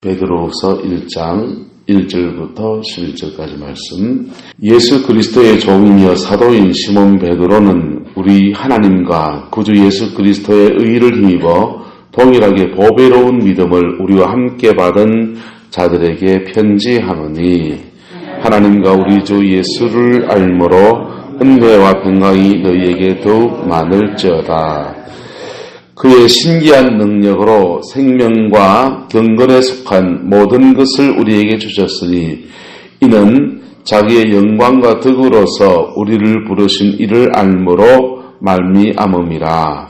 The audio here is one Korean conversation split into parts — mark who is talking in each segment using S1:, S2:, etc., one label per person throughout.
S1: 베드로후서 1장 1절부터 11절까지 말씀. 예수 그리스도의 종이며 사도인 시몬 베드로는 우리 하나님과 구주 예수 그리스도의 의를 힘입어 동일하게 보배로운 믿음을 우리와 함께 받은 자들에게 편지하노니, 하나님과 우리 주 예수를 알므로 은혜와 평강이 너희에게 더욱 많을지어다. 그의 신기한 능력으로 생명과 경건에 속한 모든 것을 우리에게 주셨으니, 이는 자기의 영광과 덕으로서 우리를 부르신 이를 알므로 말미암음이라.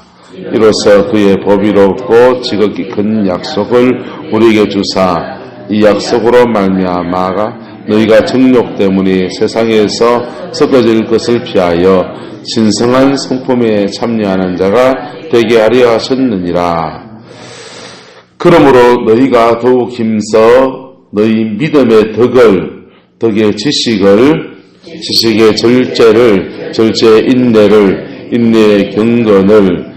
S1: 이로써 그의 보배롭고 지극히 큰 약속을 우리에게 주사, 이 약속으로 말미암아 너희가 정욕 때문에 세상에서 섞어질 것을 피하여 신성한 성품에 참여하는 자가 되게 하려 하셨느니라. 그러므로 너희가 더욱 힘써 너희 믿음의 덕의 지식을, 지식의 절제를, 절제의 인내를, 인내의 경건을,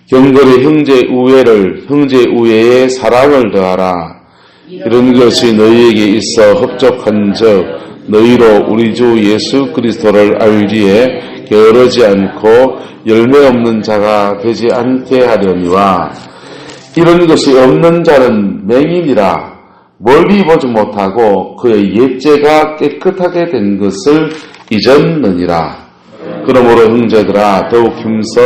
S1: 경건의 형제 우애를, 형제 우애의 사랑을 더하라. 이런 것이 너희에게 있어 흡족한 적 너희로 우리 주 예수 그리스도를 알기에 게으르지 않고 열매 없는 자가 되지 않게 하려니와, 이런 것이 없는 자는 맹인이라 멀리 보지 못하고 그의 옛죄가 깨끗하게 된 것을 잊었느니라. 그러므로 형제들아, 더욱 힘써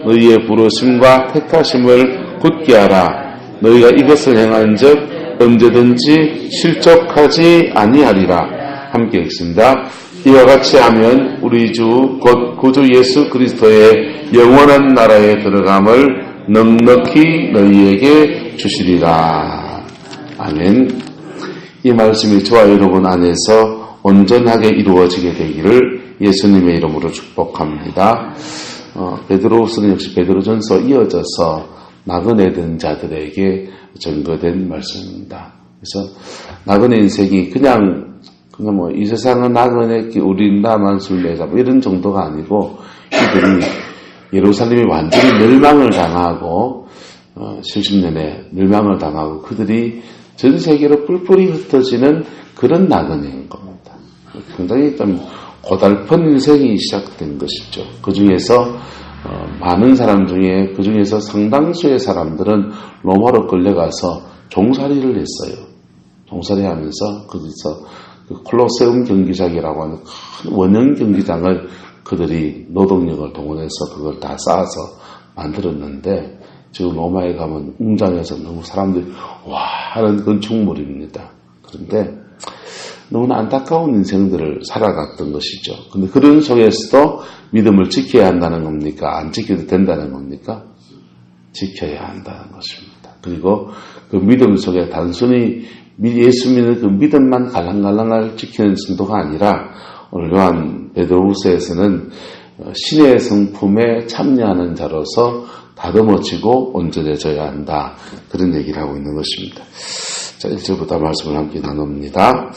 S1: 너희의 부르심과 택하심을 굳게 하라. 너희가 이것을 행한 적 언제든지 실족하지 아니하리라. 함께 읽습니다. 이와 같이 하면 우리 주 곧 구주 예수 그리스도의 영원한 나라에 들어감을 넉넉히 너희에게 주시리라. 아멘. 이 말씀이 저와 여러분 안에서 온전하게 이루어지게 되기를 예수님의 이름으로 축복합니다. 베드로후서는 역시 베드로전서 이어져서 나그네 된 자들에게 전거된 말씀입니다. 그래서 나그네 인생이 그냥 뭐 이 세상은 나그네 우리 나만 술래자 뭐 이런 정도가 아니고, 이들이 예루살렘이 완전히 멸망을 당하고 70년에 멸망을 당하고 그들이 전 세계로 뿔뿔이 흩어지는 그런 나그네인 겁니다. 굉장히 좀 고달픈 인생이 시작된 것이죠. 그 중에서 많은 사람 중에, 그 중에서 상당수의 사람들은 로마로 끌려가서 종살이를 했어요. 종살이 하면서 거기서 그 콜로세움 경기장이라고 하는 큰 원형 경기장을 그들이 노동력을 동원해서 그걸 다 쌓아서 만들었는데, 지금 로마에 가면 웅장해서 너무 사람들이 와 하는 건축물입니다. 그런데 너무나 안타까운 인생들을 살아갔던 것이죠. 근데 그런 속에서도 믿음을 지켜야 한다는 겁니까? 안 지켜도 된다는 겁니까? 지켜야 한다는 것입니다. 그리고 그 믿음 속에 단순히 예수 믿는 그 믿음만 갈랑갈랑을 지키는 정도가 아니라, 오늘 요한 베드로후서에서는 신의 성품에 참여하는 자로서 다듬어지고 온전해져야 한다. 그런 얘기를 하고 있는 것입니다. 자, 1절부터 말씀을 함께 나눕니다.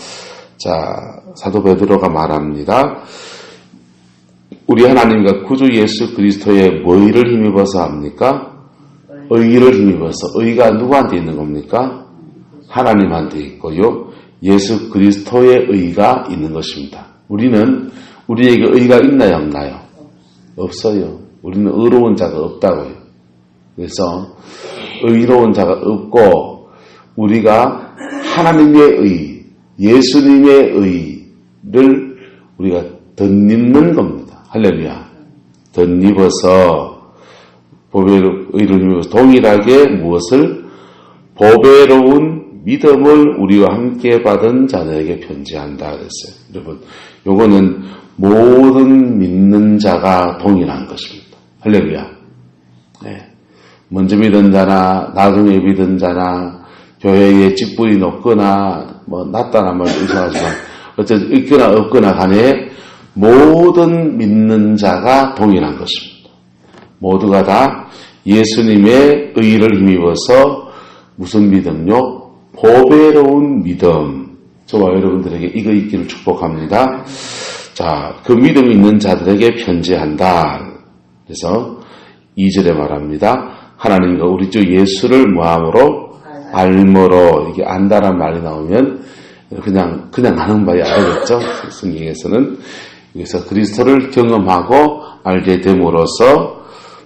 S1: 자, 사도 베드로가 말합니다. 우리 하나님과 구주 예수 그리스도의 뭐 의를 힘입어서 합니까? 의를 힘입어서. 의가 누구한테 있는 겁니까? 하나님한테 있고요. 예수 그리스도의 의가 있는 것입니다. 우리에게 의가 있나요, 없나요? 없어요. 우리는 의로운 자가 없다고요. 그래서 의로운 자가 없고, 우리가 하나님의 의, 예수님의 의를 우리가 덧입는 겁니다. 할렐루야. 덧입어서 의를 입어서 동일하게 무엇을? 보배로운 믿음을 우리와 함께 받은 자들에게 편지한다 그랬어요. 여러분, 요거는 모든 믿는 자가 동일한 것입니다. 할렐루야. 네. 먼저 믿은 자나 나중에 믿은 자나 교회의 직분이 높거나 뭐 낮다나 뭐 이상하지만 어쨌든 있거나 없거나 간에 모든 믿는 자가 동일한 것입니다. 모두가 다 예수님의 의를 힘입어서 무슨 믿음요? 보배로운 믿음. 저와 여러분들에게 이거 있기를 축복합니다. 자, 그 믿음이 있는 자들에게 편지한다. 그래서 2절에 말합니다. 하나님과 우리 주 예수를 뭐함으로? 알므로 이게 안다란 말이 나오면 그냥 하는 바에 알겠죠. 성경에서는. 그래서 그리스도를 경험하고 알게 됨으로써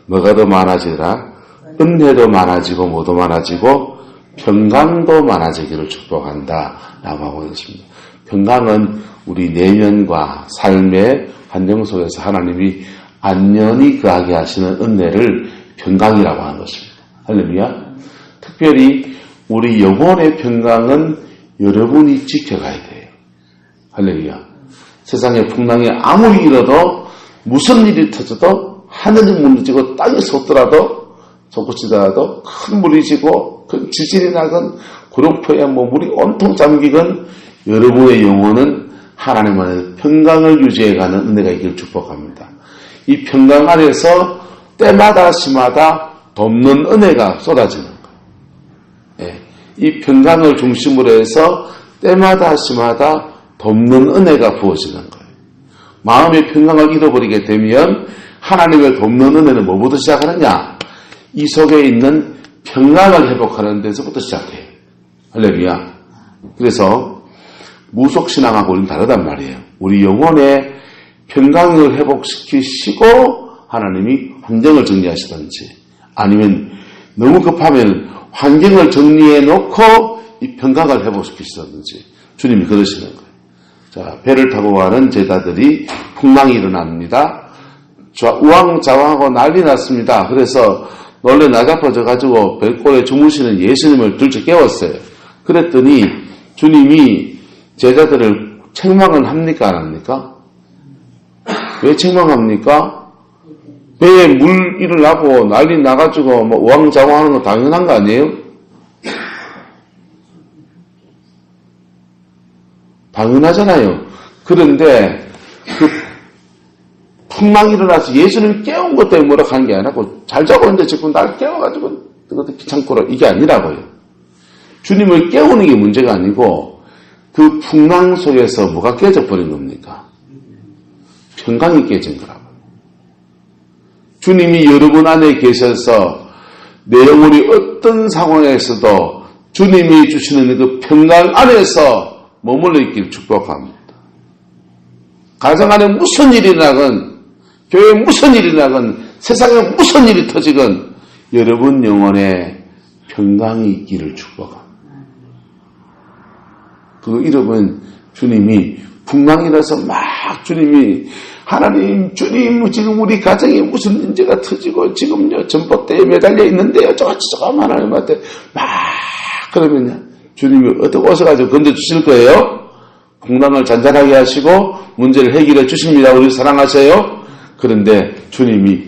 S1: 뭐가 더 많아지더라? 은혜도 많아지고 뭐도 많아지고 평강도 많아지기를 축복한다 라고 하고 있습니다. 평강은 우리 내면과 삶의 환경 속에서 하나님이 안전히 거하게 하시는 은혜를 평강이라고 하는 것입니다. 할렐루야. 특별히 우리 영혼의 평강은 여러분이 지켜가야 돼요. 할렐루야. 세상의 풍랑이 아무리 일어도 무슨 일이 터져도 하늘이 무너지고 땅이 솟더라도 솟구치더라도 큰 물이 지고 큰 지진이 나건 구름포에 물이 온통 잠기건 여러분의 영혼은 하나님 안에 평강을 유지해가는 은혜가 있기를 축복합니다. 이 평강 안에서 때마다 시마다 돕는 은혜가 쏟아지는 거예요. 예. 이 평강을 중심으로 해서 때마다 시마다 돕는 은혜가 부어지는 거예요. 마음의 평강을 잃어버리게 되면 하나님을 돕는 은혜는 뭐부터 시작하느냐? 이 속에 있는 평강을 회복하는 데서부터 시작해요. 할렐루야. 그래서 무속신앙하고 우리는 다르단 말이에요. 우리 영혼의 평강을 회복시키시고 하나님이 환경을 정리하시든지 아니면 너무 급하면 환경을 정리해 놓고 이 평강을 회복시키시든지 주님이 그러시는 거예요. 자, 배를 타고 가는 제자들이 풍랑이 일어납니다. 우왕좌왕하고 난리 났습니다. 그래서 놀래 나자빠져가지고 별골에 주무시는 예수님을 둘째 깨웠어요. 그랬더니 주님이 제자들을 책망을 합니까? 안 합니까? 왜 책망합니까? 배에 물 일어나고 난리 나가지고 우왕좌왕하는 거 당연한 거 아니에요? 당연하잖아요. 그런데 그 풍랑이 일어나서 예수님을 깨운 것 때문에 뭐라고 하는 게 아니라고 잘 자고 있는데 지금 날 깨워가지고 그것도 귀찮고라 이게 아니라고요. 주님을 깨우는 게 문제가 아니고 그 풍랑 속에서 뭐가 깨져버린 겁니까? 평강이 깨진 거라고요. 주님이 여러분 안에 계셔서 내 영혼이 어떤 상황에서도 주님이 주시는 그 평강 안에서 머물러 있기를 축복합니다. 가정 안에 무슨 일이 나건 교회에 무슨 일이 나건 세상에 무슨 일이 터지건 여러분 영혼에 평강이 있기를 축복합니다. 그거 잃어버린 주님이 풍랑이라서 막 주님이 하나님 주님 지금 우리 가정에 무슨 문제가 터지고 지금요 전봇대에 매달려 있는데요 저거 하나님한테 막 그러면요 주님이 어떻게 오셔가지고 건져주실 거예요? 풍랑을 잔잔하게 하시고 문제를 해결해 주십니다. 우리 사랑하세요. 그런데 주님이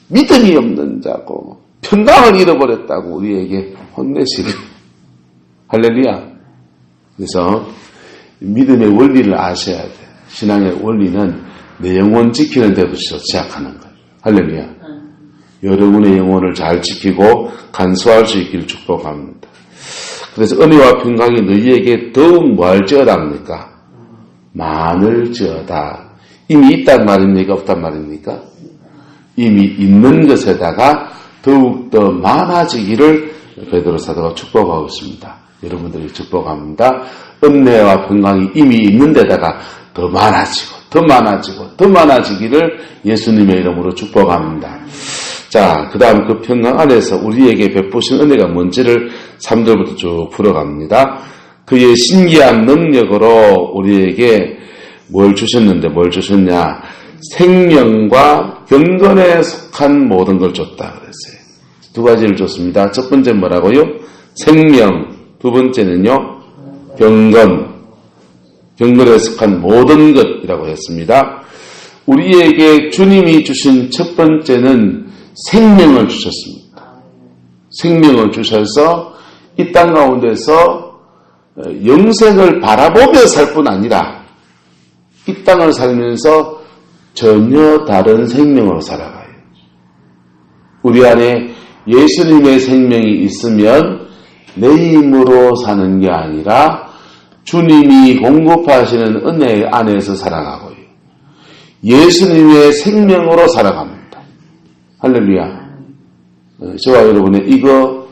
S1: 믿음이 없는 자고 평강을 잃어버렸다고 우리에게 혼내시고 할렐루야. 그래서 믿음의 원리를 아셔야 돼. 신앙의 원리는 내 영혼 지키는 데부터 시작하는 거예요. 할렐루야. 여러분의 영혼을 잘 지키고 간수할 수 있기를 축복합니다. 그래서 은혜와 평강이 너희에게 더욱 뭐할지어다 합니까? 많을지어다. 이미 있단 말입니까? 없단 말입니까? 이미 있는 것에다가 더욱더 많아지기를 베드로 사도가 축복하고 있습니다. 여러분들이 축복합니다. 은혜와 평강이 이미 있는 데다가 더 많아지고 더 많아지고 더 많아지기를 예수님의 이름으로 축복합니다. 자, 그 다음 그 평강 안에서 우리에게 베푸신 은혜가 뭔지를 3절부터 쭉 풀어갑니다. 그의 신기한 능력으로 우리에게 뭘 주셨는데 뭘 주셨냐? 생명과 경건에 속한 모든 걸 줬다 그랬어요. 두 가지를 줬습니다. 첫 번째 뭐라고요? 생명. 두 번째는요? 경건에 속한 모든 것이라고 했습니다. 우리에게 주님이 주신 첫 번째는 생명을 주셨습니다. 생명을 주셔서 이 땅 가운데서 영생을 바라보며 살 뿐 아니라 이 땅을 살면서 전혀 다른 생명으로 살아가요. 우리 안에 예수님의 생명이 있으면 내 힘으로 사는 게 아니라 주님이 공급하시는 은혜 안에서 살아가고요. 예수님의 생명으로 살아갑니다. 할렐루야. 저와 여러분의 이거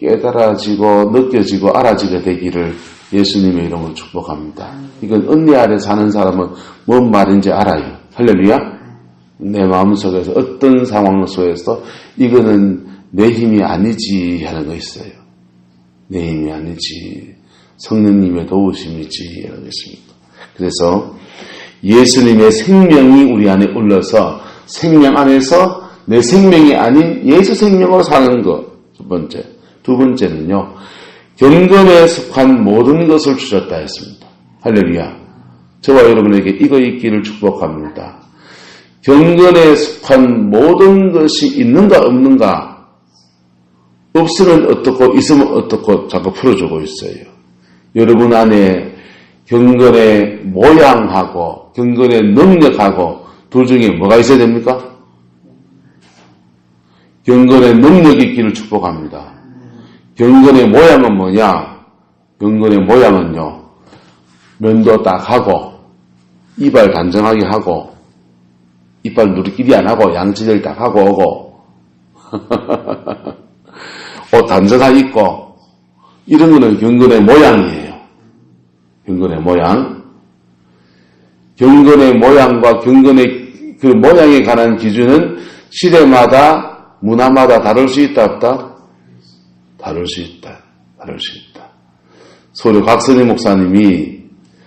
S1: 깨달아지고 느껴지고 알아지게 되기를 예수님의 이름으로 축복합니다. 이건 은혜 아래 사는 사람은 뭔 말인지 알아요. 할렐루야. 내 마음속에서 어떤 상황 속에서 이거는 내 힘이 아니지 하는 거 있어요. 내 힘이 아니지. 성령님의 도우심이지 하는 거 있습니다. 그래서 예수님의 생명이 우리 안에 올라서 생명 안에서 내 생명이 아닌 예수 생명으로 사는 것. 첫 번째. 두 번째는요. 경건에 속한 모든 것을 주셨다 했습니다. 할렐루야. 저와 여러분에게 이거 있기를 축복합니다. 경건에 속한 모든 것이 있는가 없는가, 없으면 어떻고 있으면 어떻고 자꾸 풀어주고 있어요. 여러분 안에 경건의 모양하고 경건의 능력하고 둘 중에 뭐가 있어야 됩니까? 경건의 능력이 있기를 축복합니다. 경건의 모양은 뭐냐? 경건의 모양은요, 면도 딱 하고 이발 단정하게 하고 이빨 누리끼리 안 하고 양치질 딱 하고 오고 옷 단정하게 입고 이런 거는 경건의 모양이에요. 경건의 모양. 경건의 모양과 경건의 그 모양에 관한 기준은 시대마다 문화마다 다를 수 있다 없다? 다를 수 있다. 다를 수 있다. 서울의 곽선희 목사님이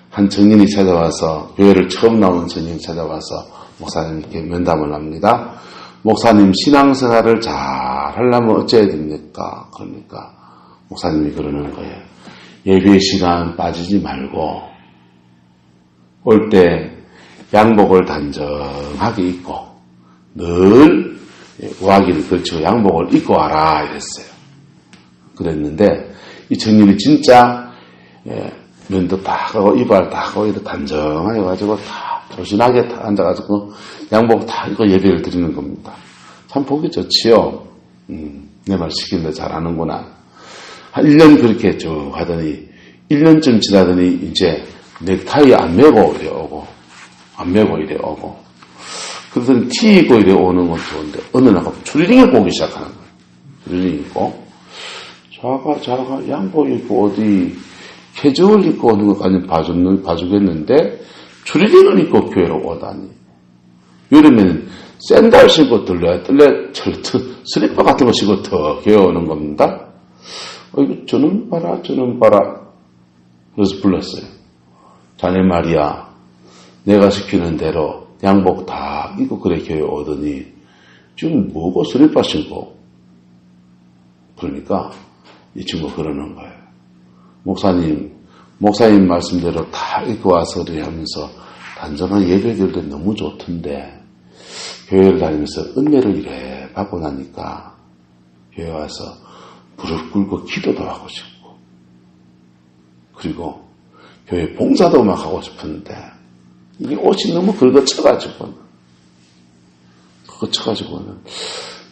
S1: 한 청년이 찾아와서, 교회를 처음 나오는 청년이 찾아와서 목사님께 면담을 합니다. 목사님, 신앙생활을 잘 하려면 어째야 됩니까? 그러니까 목사님이 그러는 거예요. 예배 시간 빠지지 말고 올 때 양복을 단정하게 입고 늘 우아기를 걸치고 양복을 입고 와라 이랬어요. 그랬는데 이 청년이 진짜 면도 딱 하고 이발 딱 하고 이렇게 단정하게 가지고 다 조신하게 딱 앉아가지고 양복 다 입고 예배를 드리는 겁니다. 참 보기 좋지요. 내 말 시키는데 잘하는구나. 한 1년 그렇게 쭉 하더니 1년쯤 지나더니 이제 넥타이 안 매고 이래 오고 안 매고 이래 오고 그러더니 티 입고 이래 오는 건 좋은데 어느 날 추리닝을 보기 시작하는 거예요. 추리닝 입고 자가 양복 입고 어디 캐주얼 입고 오는 것까지 봐주겠는데 추리닝을 입고 교회로 오다니. 여름에는 샌들 신고 뜰래 슬리퍼 같은 거 신고 더 교회 오는 겁니다. 이거 저는 봐라. 그래서 불렀어요. 자네 말이야. 내가 시키는 대로 양복 다 입고 그래 교회 오더니 지금 뭐고 슬리퍼 신고. 그러니까 이 친구 그러는 거예요. 목사님 말씀대로 다 입고 와서 하면서 단정한 예배를 드릴 때 너무 좋던데 교회를 다니면서 은혜를 이래 받고 나니까 교회 와서 무릎 꿇고 기도도 하고 싶고 그리고 교회 봉사도 막 하고 싶었는데 이게 옷이 너무 긁어쳐가지고는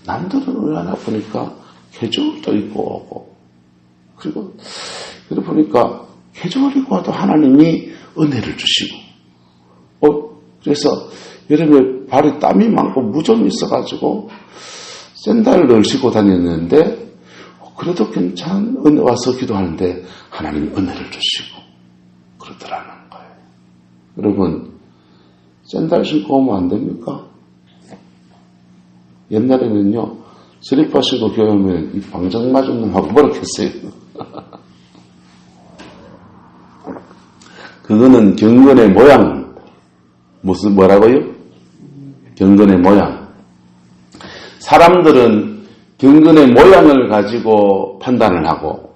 S1: 남들은 얼마나 보니까 캐주얼도 입고 오고 그리고 보니까 캐주얼 입고 와도 하나님이 은혜를 주시고 그래서 여름에 발에 땀이 많고 무좀이 있어가지고 샌들을 신고 다녔는데 그래도 은혜 와서 기도하는데 하나님이 은혜를 주시고 그러더라는 거예요. 여러분 샌들 신고 오면 안 됩니까? 옛날에는요 슬리퍼 신고 교회 오면 이 방정 맞은 놈하고 뭐라겠어요. 그거는 경건의 모양. 뭐라고요? 경건의 모양. 사람들은 경건의 모양을 가지고 판단을 하고,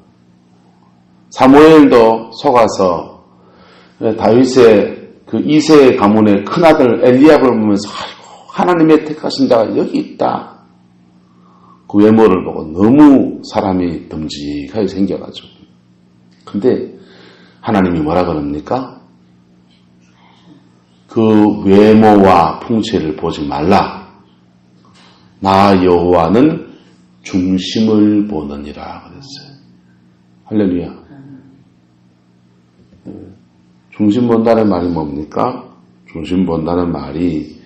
S1: 사무엘도 속아서 다윗의 그 이세 가문의 큰아들 엘리압을 보면서 아이고 하나님의 택하신 자가 여기 있다. 그 외모를 보고 너무 사람이 듬직하게 생겨가지고. 근데 하나님이 뭐라 그럽니까? 그 외모와 풍채를 보지 말라. 나 여호와는 중심을 보느니라 그랬어요. 할렐루야. 중심 본다는 말이 뭡니까? 중심 본다는 말이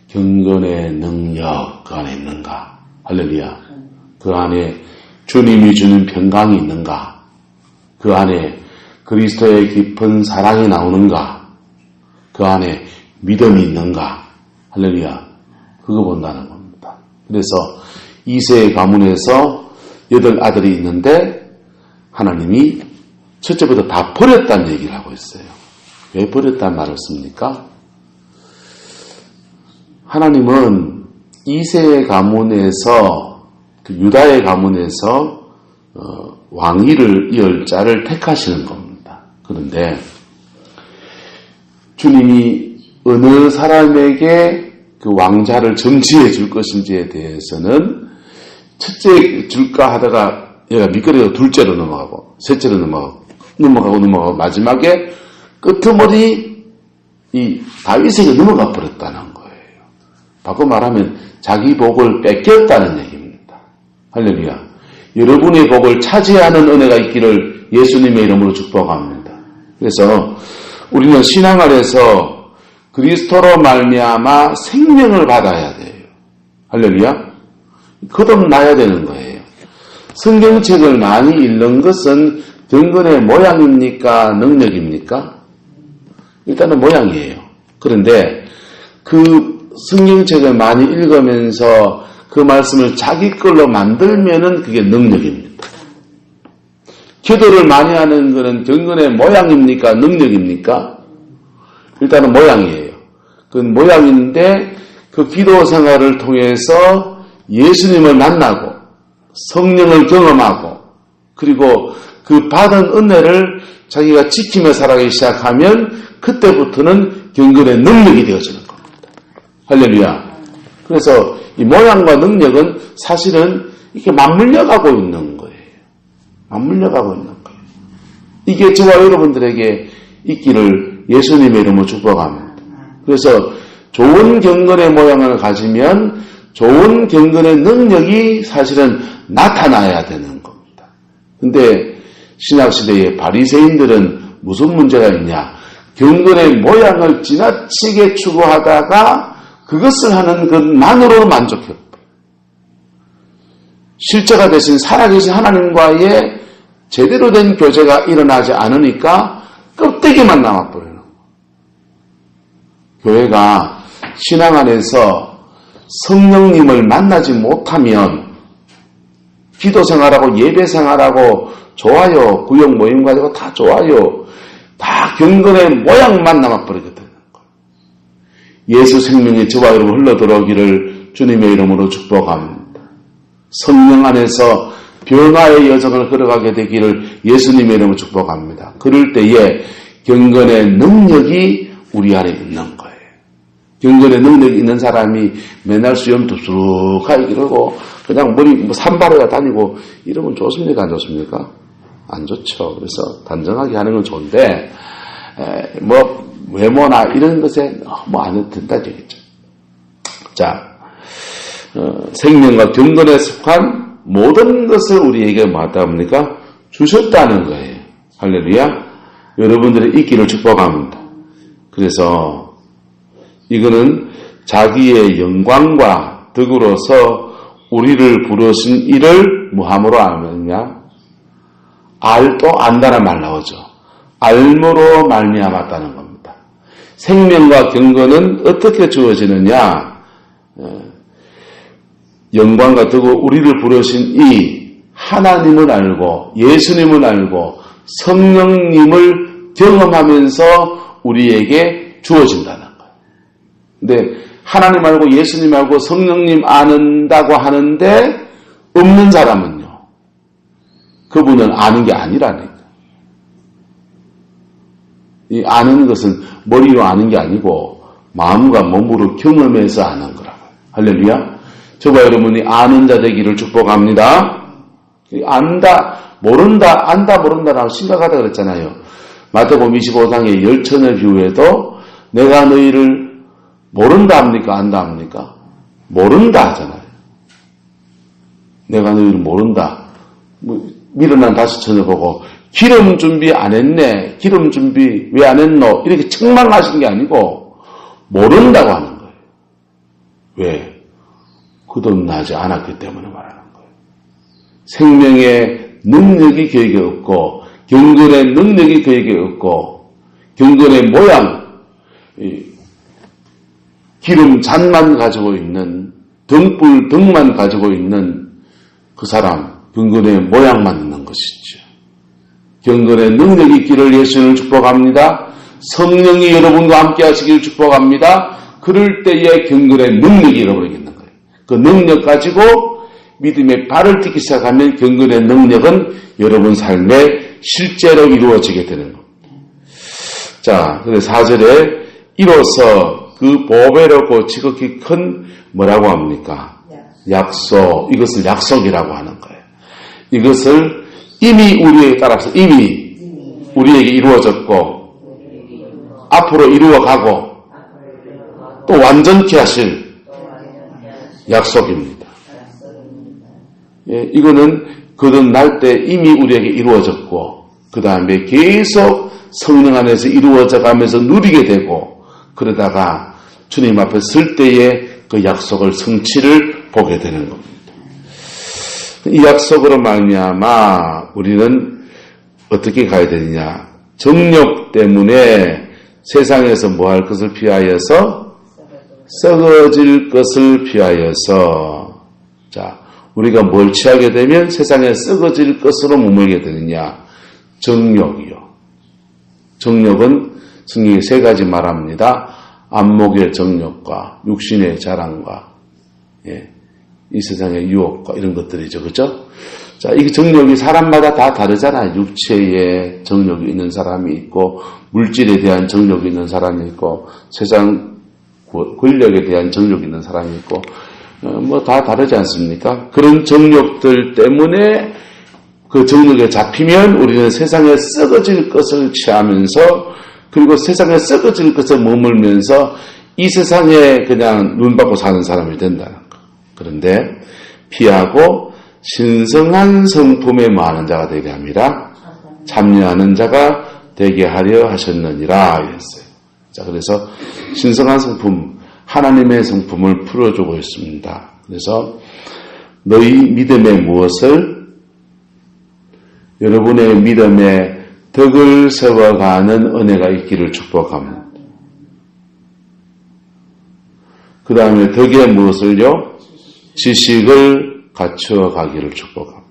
S1: 경건의 능력 그 안에 있는가? 할렐루야. 그 안에 주님이 주는 평강이 있는가? 그 안에 그리스도의 깊은 사랑이 나오는가? 그 안에 믿음이 있는가? 할렐루야. 그거 본다는 겁니다. 그래서 이세의 가문에서 8아들이 있는데 하나님이 첫째부터 다 버렸다는 얘기를 하고 있어요. 왜 버렸다는 말을 씁니까? 하나님은 이세의 가문에서 그 유다의 가문에서 왕위를 이을 자를 택하시는 겁니다. 그런데 주님이 어느 사람에게 그 왕자를 점지해 줄 것인지에 대해서는 첫째 줄까 하다가 얘가 미끄러져 둘째로 넘어가고 셋째로 넘어가고 마지막에 끄트머리 이 다윗에게 넘어가 버렸다는 거예요. 바꿔 말하면 자기 복을 뺏겼다는 얘기입니다. 할렐루야. 여러분의 복을 차지하는 은혜가 있기를 예수님의 이름으로 축복합니다. 그래서 우리는 신앙 안에서 그리스도로 말미암아 생명을 받아야 돼요. 할렐루야. 거듭나야 되는 거예요. 성경책을 많이 읽는 것은 경건의 모양입니까? 능력입니까? 일단은 모양이에요. 그런데 그 성경책을 많이 읽으면서 그 말씀을 자기 걸로 만들면은 그게 능력입니다. 기도를 많이 하는 것은 경건의 모양입니까? 능력입니까? 일단은 모양이에요. 그건 모양인데 그 기도 생활을 통해서 예수님을 만나고 성령을 경험하고 그리고 그 받은 은혜를 자기가 지키며 살아가기 시작하면 그때부터는 경건의 능력이 되어지는 겁니다. 할렐루야. 그래서 이 모양과 능력은 사실은 이렇게 맞물려 가고 있는 거예요. 맞물려 가고 있는 거예요. 이게 저와 여러분들에게 있기를 예수님의 이름으로 축복합니다. 그래서 좋은 경건의 모양을 가지면 좋은 경건의 능력이 사실은 나타나야 되는 겁니다. 근데 신약시대의 바리새인들은 무슨 문제가 있냐? 경건의 모양을 지나치게 추구하다가 그것을 하는 것만으로 만족해요. 실제가 되신 살아계신 하나님과의 제대로 된 교제가 일어나지 않으니까 껍데기만 남아버려요. 교회가 신앙 안에서 성령님을 만나지 못하면 기도 생활하고 예배 생활하고 좋아요. 구역 모임 가지고 다 좋아요. 다 경건의 모양만 남아버리게 되는 거예요. 예수 생명이 저와 여러분 흘러들어오기를 주님의 이름으로 축복합니다. 성령 안에서 변화의 여정을 걸어가게 되기를 예수님의 이름으로 축복합니다. 그럴 때에 경건의 능력이 우리 안에 있는 거예요. 경건의 능력이 있는 사람이 맨날 수염 두둑하게 기르고 그냥 머리 산발에다 다니고 이러면 좋습니까? 안 좋습니까? 안 좋죠. 그래서 단정하게 하는 건 좋은데 외모나 이런 것에 너무 안 해도 된다 얘기죠. 자, 생명과 경건에 속한 모든 것을 우리에게 뭐하답니까? 주셨다는 거예요. 할렐루야. 여러분들의 있기를 축복합니다. 그래서 이거는 자기의 영광과 덕으로서 우리를 부르신 이를 무함으로 아느냐? 알도 안다는 말 나오죠. 알므로 말미암았다는 겁니다. 생명과 경건은 어떻게 주어지느냐? 영광과 덕으로 우리를 부르신 이 하나님을 알고 예수님을 알고 성령님을 경험하면서 우리에게 주어진다는 거예요. 근데 하나님 알고 예수님 알고 성령님 아는다고 하는데 없는 사람은요. 그분은 아는 게 아니라니까. 이 아는 것은 머리로 아는 게 아니고 마음과 몸으로 경험해서 아는 거라고요. 할렐루야. 저와 여러분이 아는 자 되기를 축복합니다. 안다, 모른다, 안다, 모른다라고 심각하다 그랬잖아요. 마태복음 25장의 열천의 비유에도 내가 너희를 모른다 합니까? 안다 합니까? 모른다 하잖아요. 내가 너희를 모른다. 미련한 다시 쳐다보고 기름 준비 안 했네. 기름 준비 왜 안 했노? 이렇게 책망하시는 게 아니고 모른다고 하는 거예요. 왜? 거듭나지 않았기 때문에 말하는 거예요. 생명의 능력이 그에게 없고 경건의 능력이 그에게 없고 경건의 모양, 기름 잔만 가지고 있는 등불 등만 가지고 있는 그 사람, 경건의 모양만 있는 것이죠. 경건의 능력이 있기를 예수님을 축복합니다. 성령이 여러분과 함께 하시기를 축복합니다. 그럴 때에 경건의 능력이 잃어버리겠는 거예요. 그 능력 가지고 믿음의 발을 딛기 시작하면 경건의 능력은 여러분 삶에 실제로 이루어지게 되는 겁니다. 자, 그래서 4절에 이로써 그 보배롭고 지극히 큰 뭐라고 합니까? 약속. 이것을 약속이라고 하는 거예요. 이것을 이미 우리에게 따라서 이미 우리에게 이루어졌고 앞으로 이루어가고 또 완전케 하실 약속입니다. 예, 이거는 거듭날 때 이미 우리에게 이루어졌고 그 다음에 계속 성령 안에서 이루어져 가면서 누리게 되고 그러다가 주님 앞에 설 때에 그 약속을 성취를 보게 되는 겁니다. 이 약속으로 말미암아 우리는 어떻게 가야 되느냐? 정욕 때문에 세상에서 뭐할 것을 피하여서 썩어질 것을 피하여서 자 우리가 뭘 취하게 되면 세상에 썩어질 것으로 머물게 되느냐? 정욕이요. 정욕은 성경에 3가지 말합니다. 안목의 정욕과 육신의 자랑과 이 세상의 유혹과 이런 것들이죠. 그렇죠? 자, 이 정욕이 사람마다 다 다르잖아요. 육체에 정욕이 있는 사람이 있고 물질에 대한 정욕이 있는 사람이 있고 세상 권력에 대한 정욕이 있는 사람이 있고 뭐 다 다르지 않습니까? 그런 정욕들 때문에 그 정욕에 잡히면 우리는 세상에 썩어질 것을 취하면서 그리고 세상에 썩어질 것을 머물면서 이 세상에 그냥 눈 받고 사는 사람이 된다는 거. 그런데 피하고 신성한 성품에 많은 자가 되게 합니다. 참여하는 자가 되게 하려 하셨느니라 이랬어요. 자, 그래서 신성한 성품, 하나님의 성품을 풀어주고 있습니다. 그래서 너희 믿음에 무엇을 여러분의 믿음에 덕을 세워가는 은혜가 있기를 축복합니다. 그 다음에 덕에 무엇을요? 지식을 갖추어 가기를 축복합니다.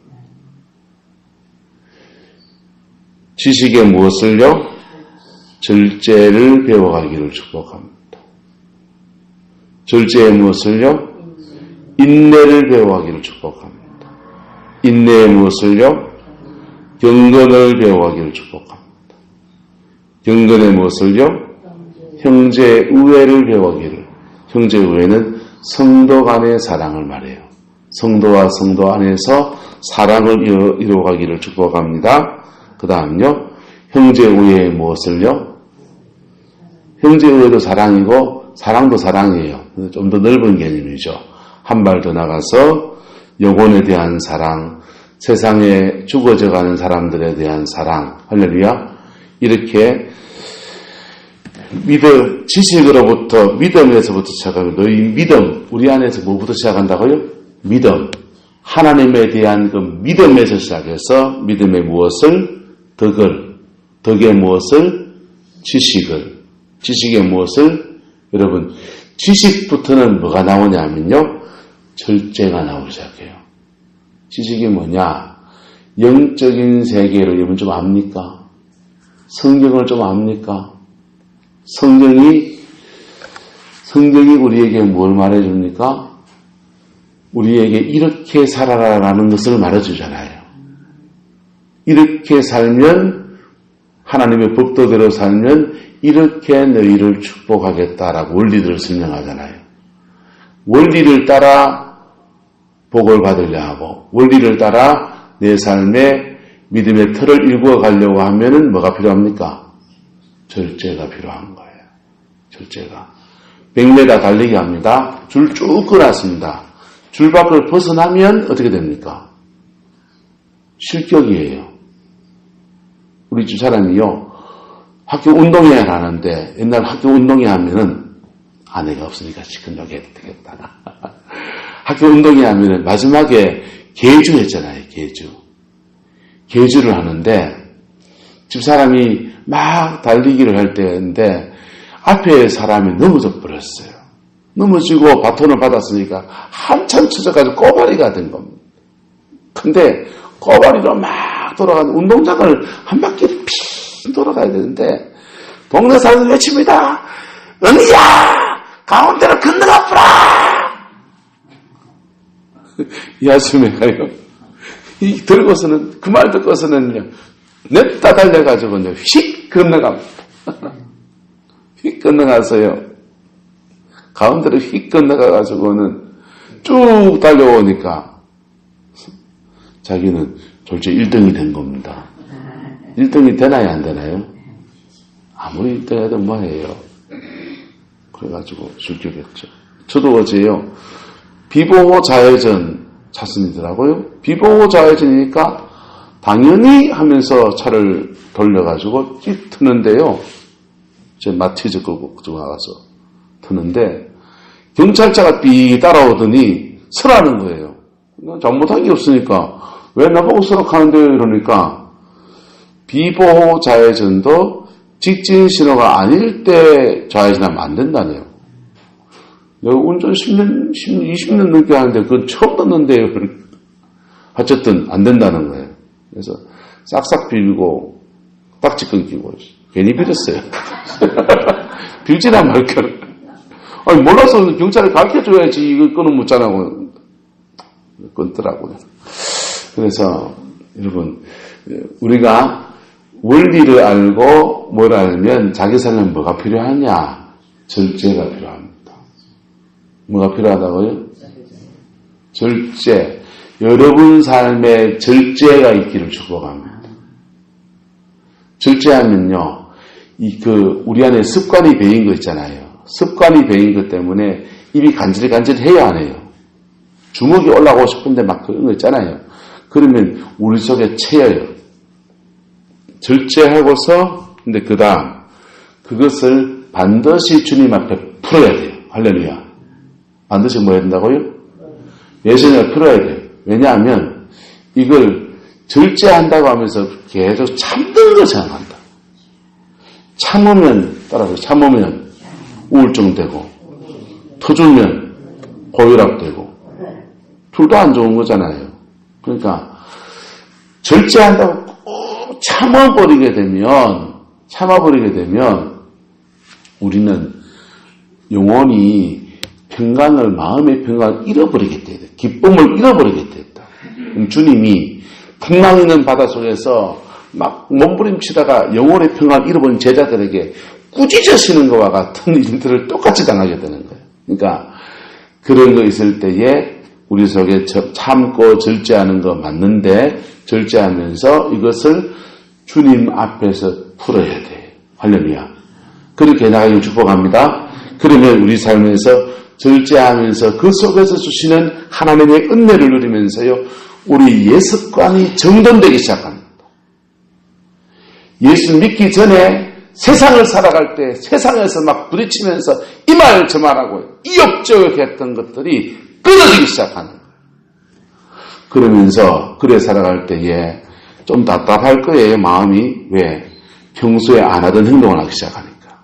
S1: 지식에 무엇을요? 절제를 배워가기를 축복합니다. 절제에 무엇을요? 인내를 배워가기를 축복합니다. 인내에 무엇을요? 경건을 배워가기를 축복합니다. 경건에 무엇을요? 형제의회를 배워가기를. 형제의회는 성도 간의 사랑을 말해요. 성도와 성도 안에서 사랑을 이루어가기를 축복합니다. 그 다음요, 형제의회에 무엇을요? 형제의회도 사랑이고 사랑도 사랑이에요. 좀 더 넓은 개념이죠. 한 발 더 나가서 영혼에 대한 사랑, 세상에 죽어져가는 사람들에 대한 사랑, 할렐루야. 이렇게 믿음, 지식으로부터 믿음에서부터 시작하면 너희 믿음, 우리 안에서 뭐부터 시작한다고요? 믿음. 하나님에 대한 그 믿음에서 시작해서 믿음의 무엇을? 덕을. 덕의 무엇을? 지식을. 지식의 무엇을? 여러분, 지식부터는 뭐가 나오냐면요. 절제가 나오기 시작해요. 지식이 뭐냐? 영적인 세계를 여러분 좀 압니까? 성경을 좀 압니까? 성경이 우리에게 뭘 말해줍니까? 우리에게 이렇게 살아라라는 것을 말해주잖아요. 이렇게 살면 하나님의 법도대로 살면 이렇게 너희를 축복하겠다라고 원리들을 설명하잖아요. 원리를 따라 복을 받으려 하고 원리를 따라 내 삶에 믿음의 틀을 일구어 가려고 하면은 뭐가 필요합니까? 절제가 필요한 거예요. 절제가. 100m 달리기 합니다. 줄 쭉 끊었습니다. 줄 밖을 벗어나면 어떻게 됩니까? 실격이에요. 우리 집 사람이요. 학교 운동회를 하는데 옛날 학교 운동회 하면은 아내가 없으니까 시큰둥하게 해도 되겠다. 학교 운동회 하면은 마지막에 계주했잖아요. 계주를 하는데 집사람이 막 달리기를 할 때인데 앞에 사람이 넘어져 버렸어요. 넘어지고 바톤을 받았으니까 한참 쳐져가지고 꼬바리가 된 겁니다. 근데 꼬바리로 막 돌아가는 운동장을 한 바퀴를 핑 돌아가야 되는데 동네 사람들 외칩니다. 은희야! 가운데로 건너가보라! 이 아줌마가요. 들고서는, 그 말 듣고서는요, 냅다 달려가지고요, 휙 건너갑니다. 휙 건너가서요, 가운데로 휙 건너가가지고는 쭉 달려오니까 자기는 졸지 1등이 된 겁니다. 1등이 되나요, 안 되나요? 아무리 1등 해도 뭐해요. 그래가지고 실격했죠. 저도 어제요, 비보호 자회전 차선이더라고요. 비보호 자회전이니까 당연히 하면서 차를 돌려가지고 쭉 트는데요. 제 마티즈 끌고 나가서 트는데 경찰차가 삐 따라오더니 서라는 거예요. 잘못한 게 없으니까 왜 나보고 서라하는데 이러니까 비보호 자회전도 직진 신호가 아닐 때 좌회전하면 안 된다네요. 내가 운전 10년, 20년 넘게 하는데 그건 처음 듣는데요. 어쨌든 안 된다는 거예요. 그래서 싹싹 빌고 딱지 끊기고 괜히 빌었어요. 빌지나 말까. 아니 몰라서 경찰에 가르쳐줘야지 이거 끊으면 묻잖아고 끊더라고요. 그래서 여러분 우리가 원리를 알고 뭘 알면 자기 삶에 뭐가 필요하냐? 절제가 필요합니다. 뭐가 필요하다고요? 절제. 여러분 삶에 절제가 있기를 축복합니다. 절제하면요, 우리 안에 습관이 배인 거 있잖아요. 습관이 배인 것 때문에 입이 간질간질 해야 하네요. 주먹이 올라가고 싶은데 막 그런 거 있잖아요. 그러면 우리 속에 채여요. 절제하고서, 근데 그 다음, 그것을 반드시 주님 앞에 풀어야 돼요. 할렐루야. 반드시 뭐 해야 된다고요? 예전에 풀어야 돼요. 왜냐하면 이걸 절제한다고 하면서 계속 참는 거 생각한다. 참으면, 따라서 참으면 우울증 되고, 터주면 고혈압 되고, 둘 다 안 좋은 거잖아요. 그러니까 절제한다고 꼭 참아버리게 되면 우리는 영원히 평강을, 마음의 평강을 잃어버리게 돼요. 기쁨을 잃어버리게 됐다. 주님이 풍랑 있는 바다 속에서 막 몸부림치다가 영혼의 평강을 잃어버린 제자들에게 꾸짖으시는 것과 같은 일들을 똑같이 당하게 되는 거예요. 그러니까 그런 거 있을 때에 우리 속에 참고 절제하는 거 맞는데 절제하면서 이것을 주님 앞에서 풀어야 돼요. 할렐루야. 그렇게 나가기를 축복합니다. 그러면 우리 삶에서 절제하면서 그 속에서 주시는 하나님의 은혜를 누리면서요, 우리 예습관이 정돈되기 시작합니다. 예수 믿기 전에 세상을 살아갈 때 세상에서 막 부딪히면서 이 말 저 말하고 이욕저욕했던 것들이 끊어지기 시작하는 거예요. 그러면서 그래 살아갈 때에 좀 답답할 거예요. 마음이. 왜? 평소에 안 하던 행동을 하기 시작하니까.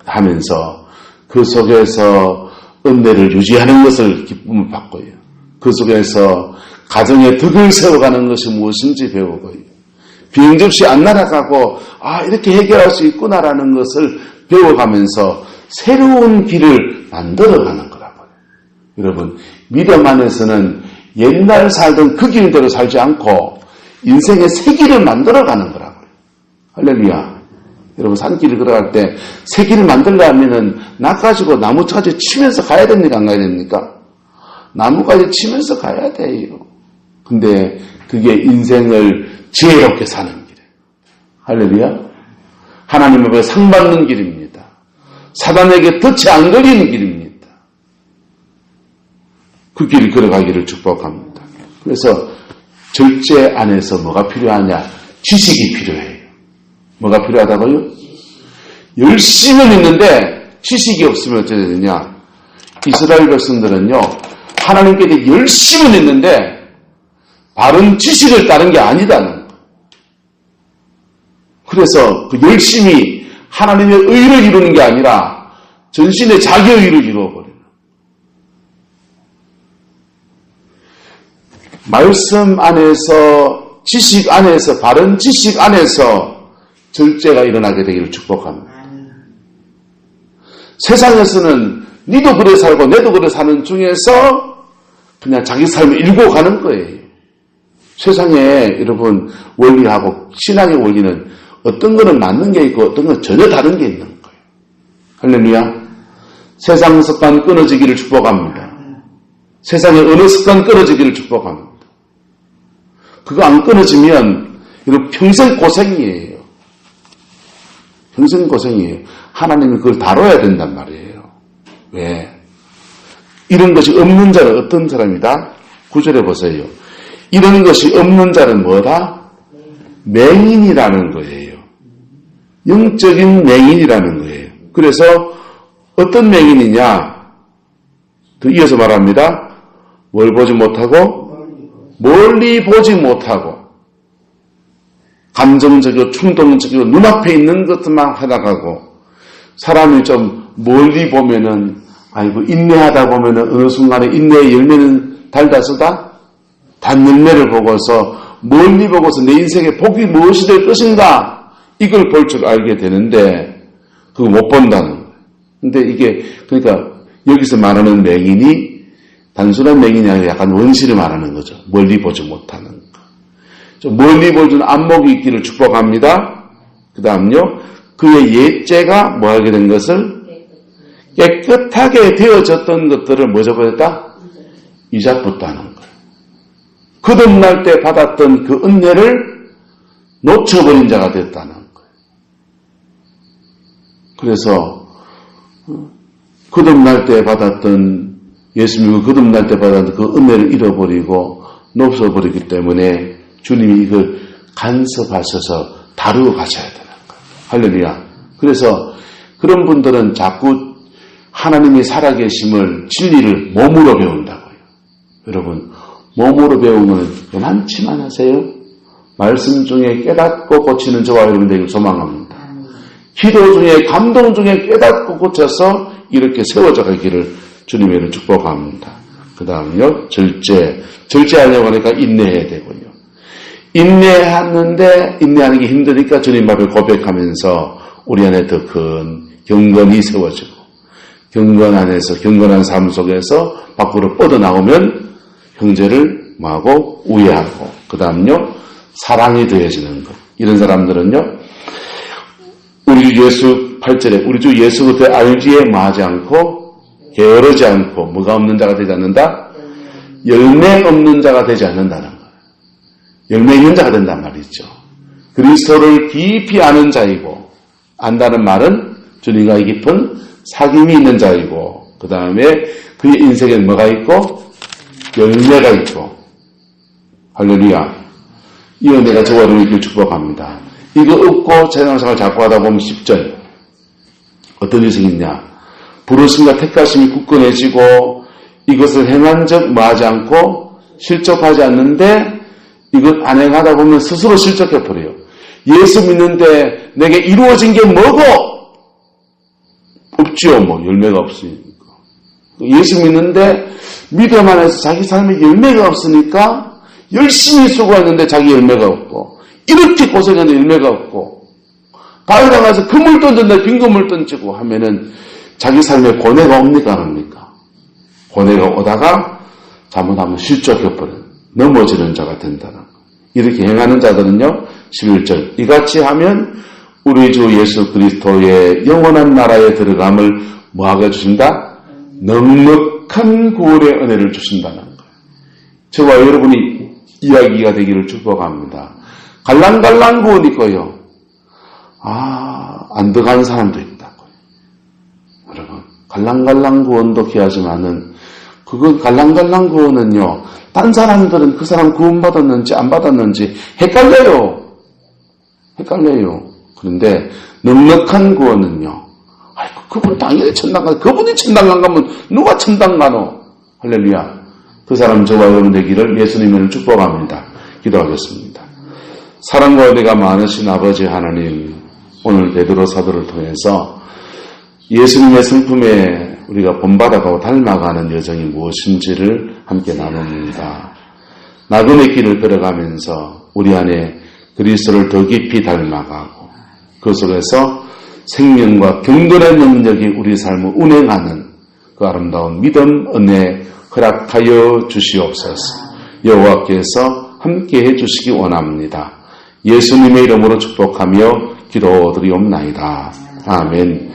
S1: 하면서 그 속에서 은혜를 유지하는 것을 기쁨을 받고요. 그 속에서 가정의 덕을 세워가는 것이 무엇인지 배우고요. 비행접시 안 날아가고 이렇게 해결할 수 있구나라는 것을 배워가면서 새로운 길을 만들어가는 거라고요. 여러분, 믿음 안에서는 옛날 살던 그 길대로 살지 않고 인생의 새 길을 만들어가는 거라고요. 할렐루야. 여러분, 산길을 걸어갈 때 새 길을 만들려면은 나가지고 나무까지 치면서 가야 됩니까? 안 가야 됩니까? 나무까지 치면서 가야 돼요. 근데 그게 인생을 지혜롭게 사는 길이에요. 할렐루야. 하나님 앞에 상 받는 길입니다. 사단에게 덫이 안 걸리는 길입니다. 그 길을 걸어가기를 축복합니다. 그래서 절제 안에서 뭐가 필요하냐? 지식이 필요해요. 뭐가 필요하다고요? 열심은 있는데 지식이 없으면 어떻게 되느냐? 이스라엘 백성들은요, 하나님께 열심은 있는데 바른 지식을 따른 게 아니다는 거예요. 그래서 그 열심히 하나님의 의를 이루는 게 아니라 전신의 자기 의를 이루어버리는. 말씀 안에서, 지식 안에서, 바른 지식 안에서 절제가 일어나게 되기를 축복합니다. 세상에서는 니도 그래 살고 내도 그래 사는 중에서 그냥 자기 삶을 일고 가는 거예요. 세상에 여러분 원리하고 신앙의 원리는 어떤 거는 맞는 게 있고 어떤 건 전혀 다른 게 있는 거예요. 할렐루야. 세상 습관 끊어지기를 축복합니다. 세상의 어느 습관 끊어지기를 축복합니다. 그거 안 끊어지면 이거 평생 고생이에요. 평생 고생이에요. 하나님이 그걸 다뤄야 된단 말이에요. 왜? 이런 것이 없는 자는 어떤 사람이다? 9절에 보세요. 이런 것이 없는 자는 뭐다? 맹인이라는 거예요. 영적인 맹인이라는 거예요. 그래서 어떤 맹인이냐? 더 이어서 말합니다. 뭘 보지 못하고? 멀리 보지 못하고 감정적이고 충동적이고 눈앞에 있는 것만 하다가고 사람이 좀 멀리 보면은 아이고 인내하다 보면은 어느 순간에 인내의 열매는 달다서다 단 열매를 보고서 멀리 보고서 내 인생의 복이 무엇이 될 것인가 이걸 볼 줄 알게 되는데 그거 못 본다는 거예요. 근데 이게 그러니까 여기서 말하는 맹인이 단순한 맹인이 아니라 약간 원시를 말하는 거죠. 멀리 보지 못하는 거. 멀리 보여주는 안목이 있기를 축복합니다. 그 다음요. 그의 옛죄가 뭐하게 된 것을 깨끗하게 되어졌던 것들을 뭐 적어졌다? 잊어버렸다는 거예요. 거듭날 때 받았던 그 은혜를 놓쳐버린 자가 됐다는 거예요. 그래서 거듭날 때 받았던 예수님이 거듭날 때 받았던 그 은혜를 잃어버리고 놓쳐버리기 때문에 주님이 이걸 간섭하셔서 다루어 가셔야 되는 거예요. 할렐루야. 그래서 그런 분들은 자꾸 하나님이 살아계심을 진리를 몸으로 배운다고요. 여러분 몸으로 배우면 요만치만 하세요. 말씀 중에 깨닫고 고치는 저와 여러분 되기를 소망합니다. 기도 중에 감동 중에 깨닫고 고쳐서 이렇게 세워져 가기를 주님의 축복합니다. 그 다음요, 절제하려고 하니까 인내해야 되고요. 인내하는데, 인내하는 게 힘드니까 주님 앞에 고백하면서 우리 안에 더 큰 경건이 세워지고, 경건 안에서, 경건한 삶 속에서 밖으로 뻗어나오면 형제를 뭐하고, 우애하고, 그 다음요, 사랑이 더해지는 것. 이런 사람들은요, 우리 주 예수 8절에, 우리 주 예수 그때 알기에 마하지 않고, 게으르지 않고 뭐가 없는 자가 되지 않는다? 열매 없는 자가 되지 않는다는 거예요. 열매 있는 자가 된단 말이죠. 그리스도를 깊이 아는 자이고 안다는 말은 주님과 깊은 사귐이 있는 자이고 그 다음에 그의 인생에 뭐가 있고 열매가 있고 할렐루야. 이 은혜가 저와 여러분을 축복합니다. 이거 얻고 세상생활 자꾸 하다 보면 10절 어떤 일이 생기냐? 부르심과 택하심이 굳건해지고 이것을 행한 적 뭐하지 않고 실족하지 않는데 이것 안 행하다 보면 스스로 실족해버려요. 예수 믿는데 내게 이루어진 게 뭐고? 없지요. 뭐 열매가 없으니까. 예수 믿는데 믿음 안에서 자기 삶에 열매가 없으니까 열심히 수고했는데 자기 열매가 없고 이렇게 고생했는데 열매가 없고 바위에 가서 그물 던졌는데 빈 그물 던지고 하면은 자기 삶에 고뇌가 옵니까? 안 옵니까? 고뇌가 오다가 잘못하면 실족해버리는 넘어지는 자가 된다는 거. 이렇게 행하는 자들은요 11절 이같이 하면 우리 주 예수 그리스도의 영원한 나라에 들어감을 뭐하게 해주신다? 넉넉한 구원의 은혜를 주신다는 거예요. 저와 여러분이 이야기가 되기를 축복합니다. 갈랑갈랑 구원 있고요. 안 들어가는 사람도 있다고요. 여러분 갈랑갈랑 구원도 귀하지만은 그건 갈랑갈랑 구원은요. 딴 사람들은 그 사람 구원받았는지 안 받았는지 헷갈려요. 그런데 넉넉한 구원은요. 아이고 그분 당연히 천당 가. 그분이 천당 안 가면 누가 천당 가노? 할렐루야. 그 사람 저와 여러분 되기를 예수님을 축복합니다. 기도하겠습니다. 사랑과 은혜가 많으신 아버지 하나님, 오늘 베드로 사도를 통해서 예수님의 성품에 우리가 본받아가고 닮아가는 여정이 무엇인지를 함께 나눕니다. 나그네 길을 걸어가면서 우리 안에 그리스도를 더 깊이 닮아가고 그 속에서 생명과 경건한 영역이 우리 삶을 운행하는 그 아름다운 믿음, 은혜 허락하여 주시옵소서. 여호와께서 함께해 주시기 원합니다. 예수님의 이름으로 축복하며 기도드리옵나이다. 아멘.